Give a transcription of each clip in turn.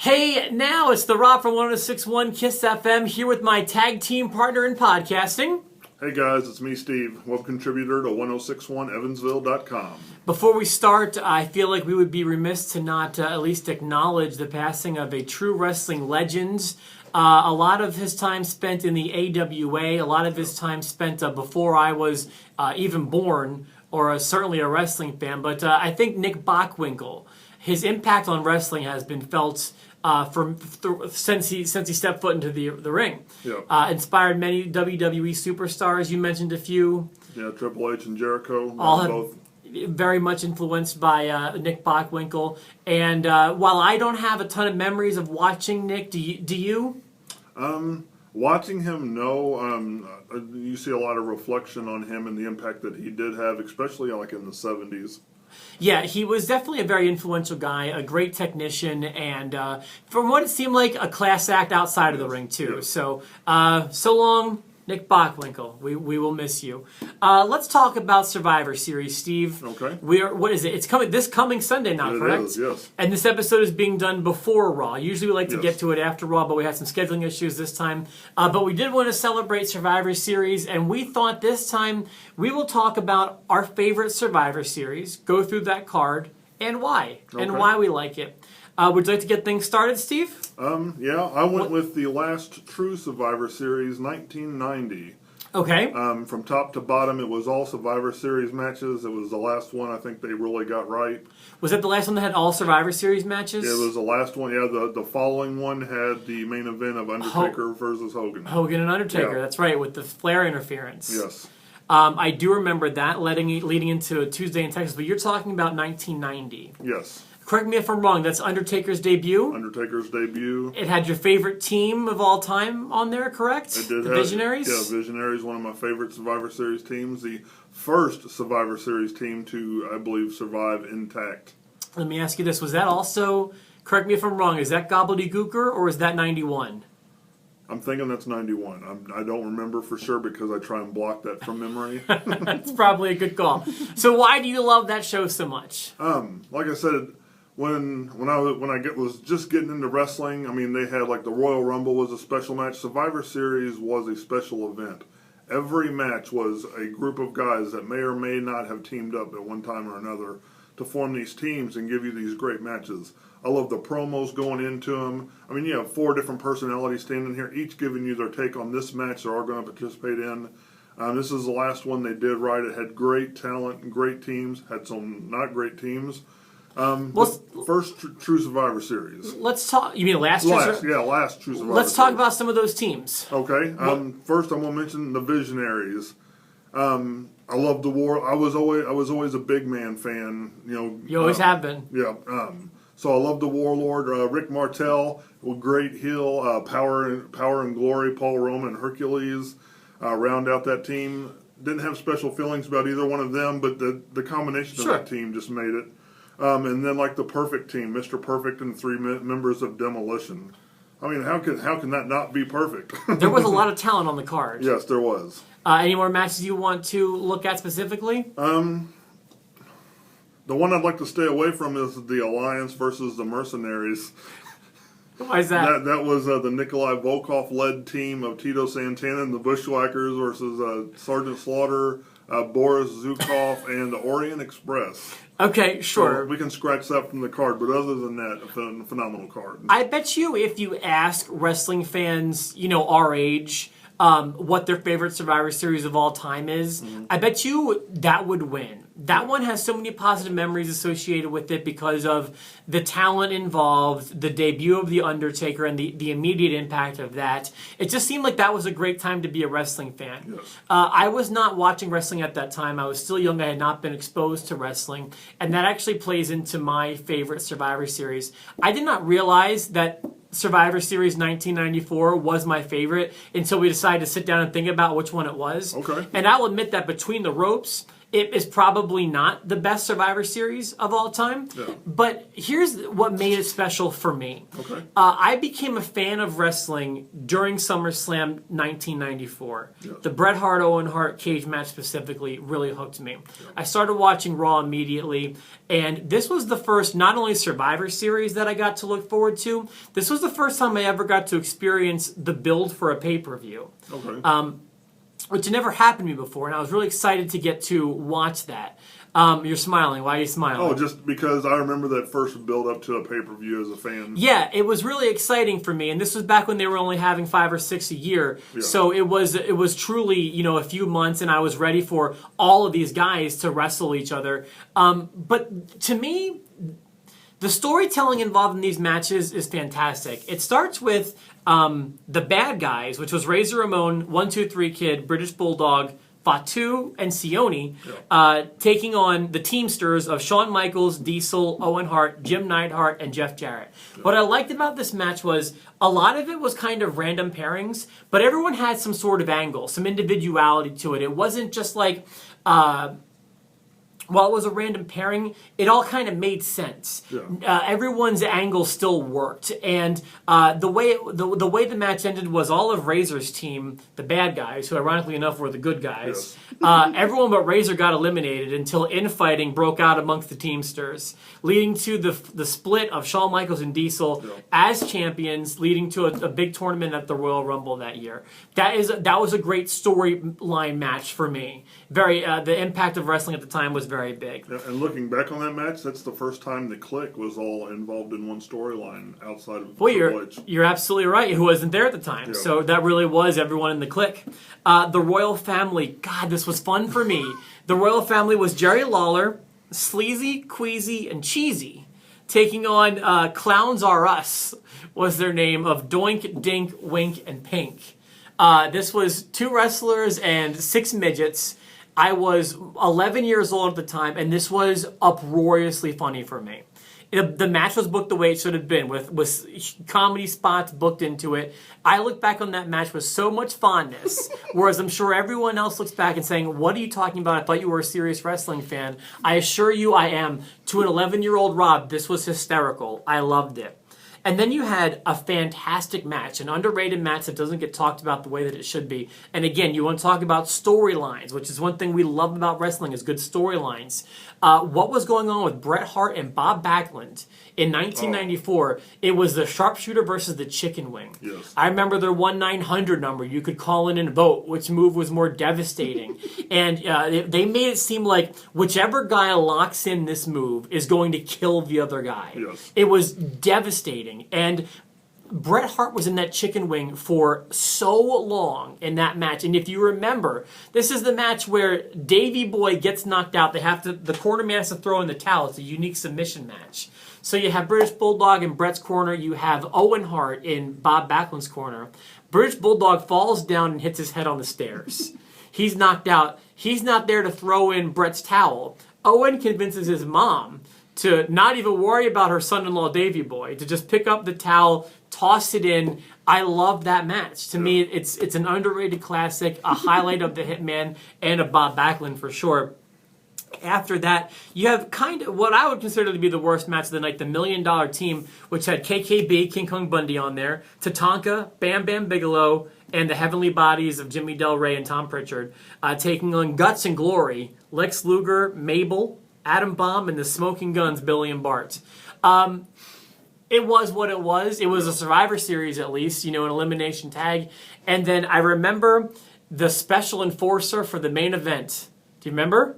Hey, now it's the Rob from 106.1 KISS FM here with my tag team partner in podcasting. Hey guys, it's me, Steve, web contributor to 1061 evansville.com. Before we start, I feel like we would be remiss to not at least acknowledge the passing of a true wrestling legend. A lot of his time spent in the AWA, a lot of his time spent before I was even born, or certainly a wrestling fan. But I think Nick Bockwinkel, his impact on wrestling has been felt since he stepped foot into the ring. Yeah. Inspired many WWE superstars. You mentioned a few. Yeah, Triple H and Jericho. All both. Very much influenced by Nick Bockwinkel. And while I don't have a ton of memories of watching Nick, do you? Watching him, no. You see a lot of reflection on him and the impact that he did have, especially like in the 70s. Yeah, he was definitely a very influential guy, a great technician, and from what it seemed like, a class act outside of the ring, too. Yes. So, so long, Nick Bockwinkel. We will miss you. Let's talk about Survivor Series, Steve. Okay. What is it? It's coming this coming Sunday now, correct? It is, yes. And this episode is being done before Raw. Usually we like to get to it after Raw, but we had some scheduling issues this time. But we did want to celebrate Survivor Series, and we thought this time we will talk about our favorite Survivor Series, go through that card, and why, and why we like it. Would you like to get things started, Steve? Yeah, I went with the last true Survivor Series, 1990. Okay. From top to bottom, it was all Survivor Series matches. It was the last one I think they really got right. Was that the last one that had all Survivor Series matches? It was the last one. Yeah, the following one had the main event of Undertaker versus Hogan. Hogan and Undertaker, Yeah. that's right, with the Flair interference. Yes. I do remember that leading into a Tuesday in Texas, but you're talking about 1990. Yes. Correct me if I'm wrong, that's Undertaker's debut? Undertaker's debut. It had your favorite team of all time on there, correct? It did the have, Visionaries? Yeah, Visionaries, one of my favorite Survivor Series teams. The first Survivor Series team to, I believe, survive intact. Let me ask you this. Was that also, correct me if I'm wrong, is that Gobbledygooker or is that 91? I'm thinking that's 91. I don't remember for sure because I try and block that from memory. That's probably a good call. So why do you love that show so much? Like I said, when I was just getting into wrestling, I mean, they had like the Royal Rumble was a special match. Survivor Series was a special event. Every match was a group of guys that may or may not have teamed up at one time or another to form these teams and give you these great matches. I love the promos going into them. I mean, you have 4 different personalities standing here, each giving you their take on this match they're all going to participate in. This is the last one they did right. It had great talent and great teams. Had some not great teams. First true Survivor Series. Let's talk. You mean last? Last true Survivor Let's talk Series. about some of those teams. Okay. First, I'm going to mention the Visionaries. I love the War. I was always a big man fan. You always have been. Yeah. So I love the Warlord, Rick Martel, great heel, Power and Glory, Paul Roman, Hercules, round out that team. Didn't have special feelings about either one of them, but the combination of that team just made it. And then like the Perfect Team, Mr. Perfect and 3 members of Demolition. I mean, how can that not be perfect? There was a lot of talent on the card. Yes, there was. Any more matches you want to look at specifically? The one I'd like to stay away from is the Alliance versus the Mercenaries. Why is that? That was the Nikolai Volkov-led team of Tito Santana and the Bushwhackers versus Sergeant Slaughter, Boris Zukov, and the Orient Express. Okay, sure. So we can scratch that from the card, but other than that, a phenomenal card. I bet you if you ask wrestling fans, our age, what their favorite Survivor Series of all time is, I bet you that would win. That one has so many positive memories associated with it because of the talent involved, the debut of The Undertaker, and the immediate impact of that. It just seemed like that was a great time to be a wrestling fan. Yes. I was not watching wrestling at that time. I was still young. I had not been exposed to wrestling. And that actually plays into my favorite Survivor Series. I did not realize that Survivor Series 1994 was my favorite until we decided to sit down and think about which one it was. Okay. And I'll admit that between the ropes it is probably not the best Survivor Series of all time. Yeah. But here's what made it special for me. Okay. I became a fan of wrestling during SummerSlam 1994. Yes. The Bret Hart Owen Hart cage match specifically really hooked me. I started watching Raw immediately, and this was the first not only Survivor Series that I got to look forward to, this was the first time I ever got to experience the build for a pay-per-view. Okay. Which had never happened to me before, and I was really excited to get to watch that. You're smiling. Why are you smiling? Oh, just because I remember that first build up to a pay-per-view as a fan. Yeah, it was really exciting for me, and this was back when they were only having 5 or 6 a year. Yeah. So it was truly, a few months, and I was ready for all of these guys to wrestle each other. But to me, the storytelling involved in these matches is fantastic. It starts with the bad guys, which was Razor Ramon, 1-2-3 Kid, British Bulldog, Fatu, and Sione, taking on the Teamsters of Shawn Michaels, Diesel, Owen Hart, Jim Neidhart, and Jeff Jarrett. Yeah. What I liked about this match was a lot of it was kind of random pairings, but everyone had some sort of angle, some individuality to it. It wasn't just like... while it was a random pairing, it all kind of made sense. Yeah. Everyone's angle still worked, and the way the match ended was all of Razor's team, the bad guys, who ironically enough were the good guys. Yes. Everyone but Razor got eliminated until infighting broke out amongst the Teamsters, leading to the split of Shawn Michaels and Diesel as champions, leading to a big tournament at the Royal Rumble that year. That was a great storyline match for me. The impact of wrestling at the time was very big. Yeah, and looking back on that match, that's the first time the Clique was all involved in one storyline outside of Triple H. You're absolutely right. Who wasn't there at the time? Yeah. So that really was everyone in the Clique. The Royal Family. God, this was fun for me. The Royal Family was Jerry Lawler, Sleazy, Queasy, and Cheesy, taking on Clowns Are Us, was their name, of Doink, Dink, Wink, and Pink. This was 2 wrestlers and 6 midgets. I was 11 years old at the time, and this was uproariously funny for me. The match was booked the way it should have been, with comedy spots booked into it. I look back on that match with so much fondness, whereas I'm sure everyone else looks back and saying, what are you talking about? I thought you were a serious wrestling fan. I assure you I am. To an 11-year-old Rob, this was hysterical. I loved it. And then you had a fantastic match, an underrated match that doesn't get talked about the way that it should be. And again, you want to talk about storylines, which is one thing we love about wrestling, is good storylines. What was going on with Bret Hart and Bob Backlund in 1994? It was the sharpshooter versus the chicken wing. Yes. I remember their 1-900 number. You could call in and vote which move was more devastating. And they made it seem like whichever guy locks in this move is going to kill the other guy. Yes. It was devastating. And Bret Hart was in that chicken wing for so long in that match. And if you remember, this is the match where Davey Boy gets knocked out. The corner man has to throw in the towel. It's a unique submission match. So you have British Bulldog in Bret's corner. You have Owen Hart in Bob Backlund's corner. British Bulldog falls down and hits his head on the stairs. He's knocked out. He's not there to throw in Bret's towel. Owen convinces his mom to not even worry about her son-in-law Davey Boy, to just pick up the towel, toss it in. I love that match. To me, it's an underrated classic, a highlight of the Hitman and of Bob Backlund for sure. After that, you have kind of what I would consider to be the worst match of the night, the $1 Million Team, which had KKB, King Kong Bundy on there, Tatanka, Bam Bam Bigelow, and the heavenly bodies of Jimmy Del Rey and Tom Pritchard, taking on Guts and Glory, Lex Luger, Mabel, Adam Bomb, and the Smoking Guns, Billy and Bart. It was what it was. It was a Survivor Series, at least, an elimination tag. And then I remember the special enforcer for the main event. Do you remember?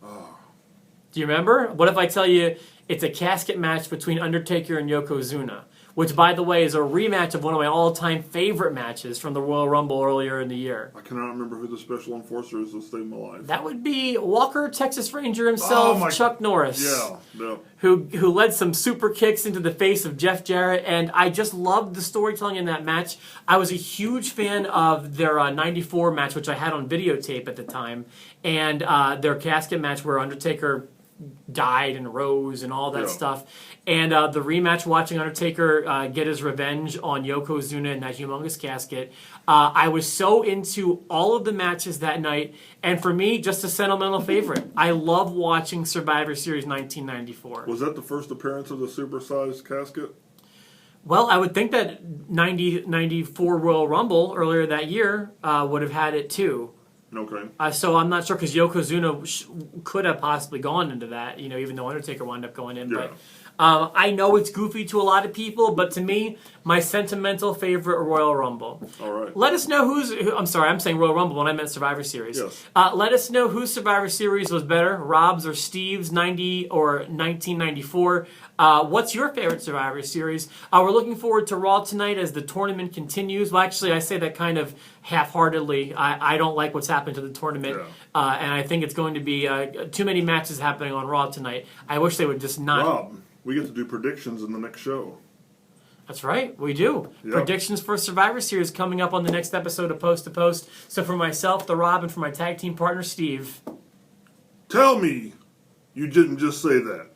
Do you remember? What if I tell you it's a casket match between Undertaker and Yokozuna? Which, by the way, is a rematch of one of my all-time favorite matches from the Royal Rumble earlier in the year. I cannot remember who the special enforcer is that stayed alive. That would be Walker, Texas Ranger himself, Chuck Norris. Yeah. Who led some super kicks into the face of Jeff Jarrett, and I just loved the storytelling in that match. I was a huge fan of their 94 match, which I had on videotape at the time, and their casket match where Undertaker died and rose and all that Yeah. stuff. And the rematch, watching Undertaker get his revenge on Yokozuna in that humongous casket, I was so into all of the matches that night. And for me, just a sentimental favorite. I love watching Survivor Series 1994. Was that the first appearance of the supersized casket? Well, I would think that 94 Royal Rumble earlier that year would have had it too. Okay. So I'm not sure because Yokozuna could have possibly gone into that, even though Undertaker wound up going in. Yeah. But I know it's goofy to a lot of people, but to me, my sentimental favorite Royal Rumble. All right. Let us know I'm sorry, I'm saying Royal Rumble when I meant Survivor Series. Yes. Let us know whose Survivor Series was better, Rob's or Steve's, 90 or 1994. What's your favorite Survivor Series? We're looking forward to Raw tonight as the tournament continues. Well, actually, I say that kind of half-heartedly. I don't like what's happened to the tournament, and I think it's going to be too many matches happening on Raw tonight. I wish they would just not... Rob, we get to do predictions in the next show. That's right, we do. Yep. Predictions for Survivor Series coming up on the next episode of Post to Post. So for myself, the Rob, and for my tag team partner, Steve... Tell me you didn't just say that.